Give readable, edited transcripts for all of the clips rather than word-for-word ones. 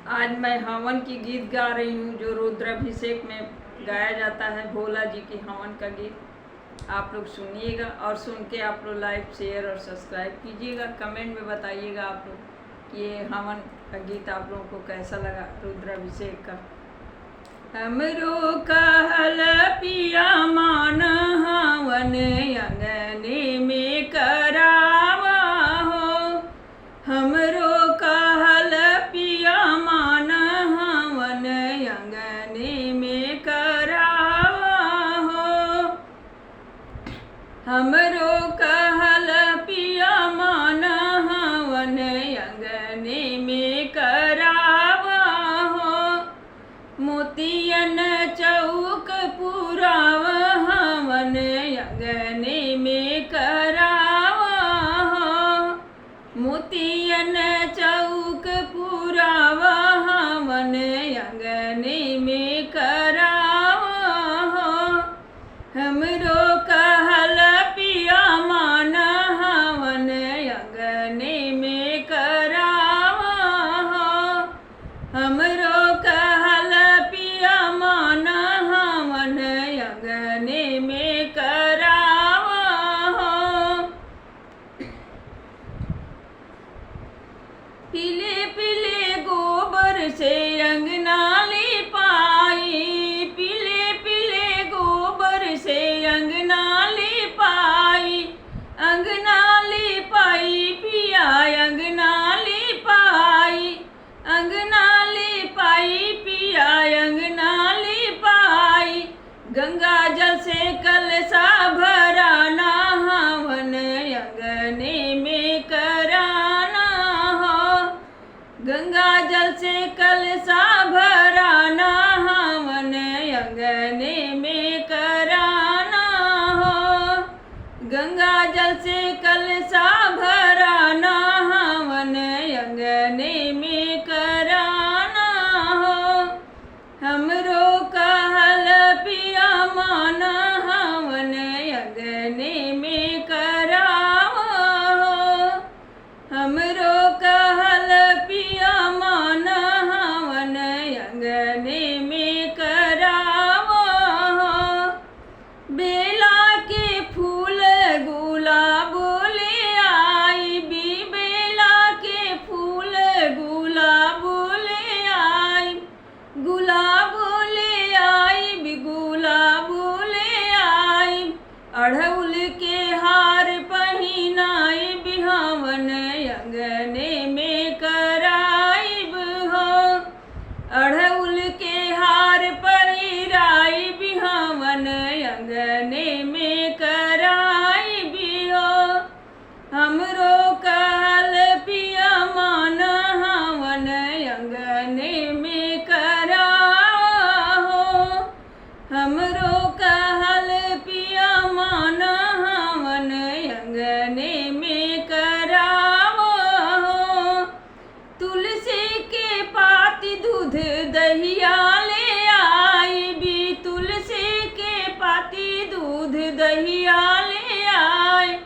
आज मैं हवन की गीत गा रही हूँ जो रुद्राभिषेक में गाया जाता है, भोला जी की हवन का गीत। आप लोग सुनिएगा और सुन के आप लोग लाइक शेयर और सब्सक्राइब कीजिएगा। कमेंट में बताइएगा आप लोग कि ये हवन का गीत आप लोगों को कैसा लगा, रुद्राभिषेक का। हमरो कहल पिया मान हवन अंगने में करावा हो, हमरो कहल पिया मान हवन अंगने में करावा हो, हमरो कहल पिया मान हवन अंगने में करावा हो, मोतियन चौक पुराव हवन अंगने में करावा हो, मोतियन चौक पुराव हवन अंगने में करावा हो, हमरो कहल पिया मान हवन अंगने में करावा हो, हमरो कहल पिया मान हवन अंगने में करावा हो। पीले पीले गोबर से अंगना लिपाई, पीले पीले गोबर से अंगना लिपाई, अंगना लिपाई पिया अंगना लिपाई, अंगना लिपाई पिया अंगना लिपाई, गंगा जल से कलशा भराना हवन अंगने में कराना हो, गंगा जल से कलशा भराना हवन अंगने में कराना हो, गंगा जल से कलशा भराना हवन अंगने में कराना हो, हमरो कहल पिया मान हवन अंगने में करावा हो, हमरो कहल पिया मान हवन अंगने में करावा हो, बेला के फूल गुलाब ले आई भी, बेला के फूल गुलाब ले आई, गुलाब ले आई भी गुलाब ले आई, अड़हुल के हार पहिनाई भी हवन अंगने में कराइब हो, अड़हुल के हार पहिराई भी हवन अंगने में कराई भी हो, हमरो कहल पिया मान हवन अंगने में करावा हो, हमरो कहल पिया मान हवन अंगने में करावा हो, तुलसी के पाती दूध दहिया ले आई भी, तुलसी के पाती दूध दहिया ले आई,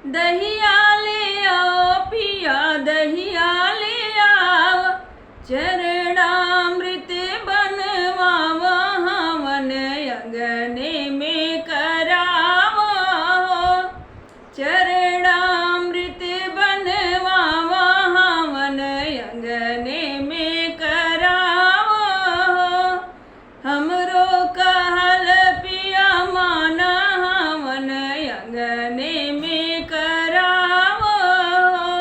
दहिया ले आओ पिया दहिया ले आओ, चरणामृत बनवावा हवन अंगने में करावा हो, चरणामृत बनवावा हवन अंगने में करावा हो, हमरो कहल पिया मान हवन अंगने में करावा हो,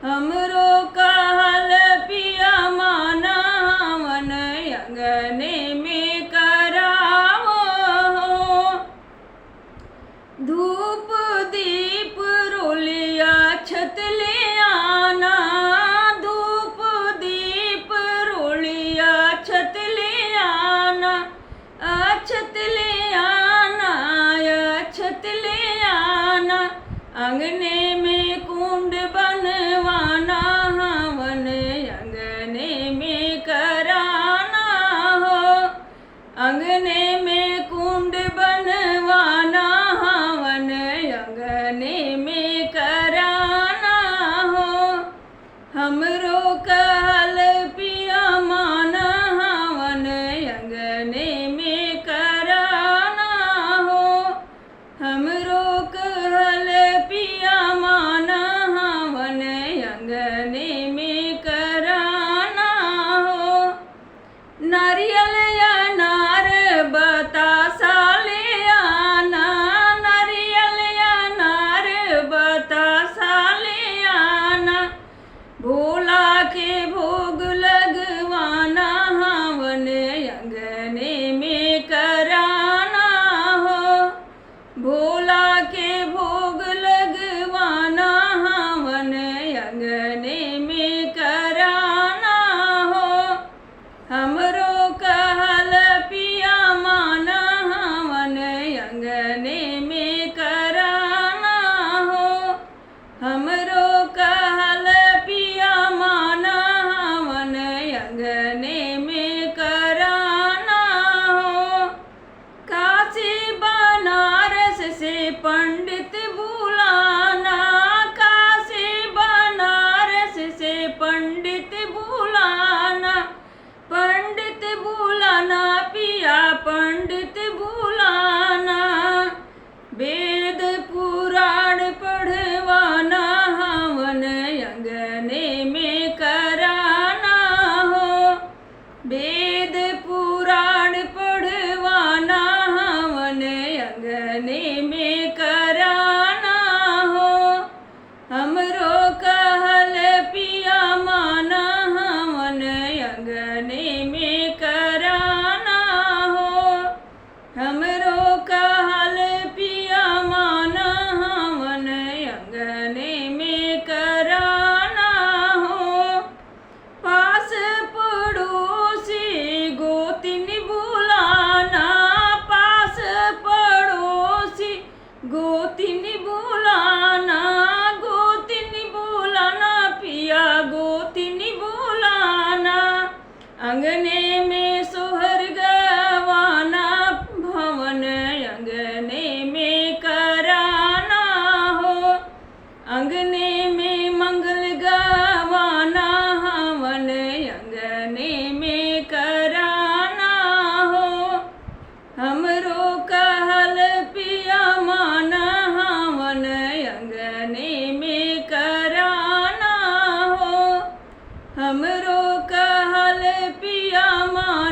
हमरो कहल पिया मान हवन अंगने में करावा हो, धूप दीप रोलिया छत ले आना, धूप दीप में कराना हो। नारियल या नार बतासा ले आना, नारियल या नार बतासा ले आना। भोला के भोग लगवाना हवन अंगने में कराना हो। भोला के भोग लगवाना हवन अंगने में कराना हो। हमरो कहल पिया माना हवन अंगने में कराना हो। हमरो कहल पिया माना हवन अंगने में कराना हो। काशी बनारस से पंडित बुलाना, काशी बनारस से पंडित बुलाना। पंडित बुलाना पिया पंडित बुलाना। वेद पुराण पढ़वाना हवन अंगने में कराना हो। वेद पुराण पढ़वाना हवन अंगने में कराना हो। हमरो कहल पिया माना हवन अंगने में कराना हो। हमरो कहल पिया माना हवन अंगने में कराना हो। पास पड़ोसी गोतिन बुलाना, पास पड़ोसी गोतिन बुलाना। गोतिन बुलाना पिया गोतिन बुलाना। अंगने में सोहर गवाना भवन अंगने में कराना हो। अंगने में मंगल गवाना हवन अंगने में कराना हो। हमरो कहल पिया माना हवन अंगने में कराना हो। हमरो कहल पिया माना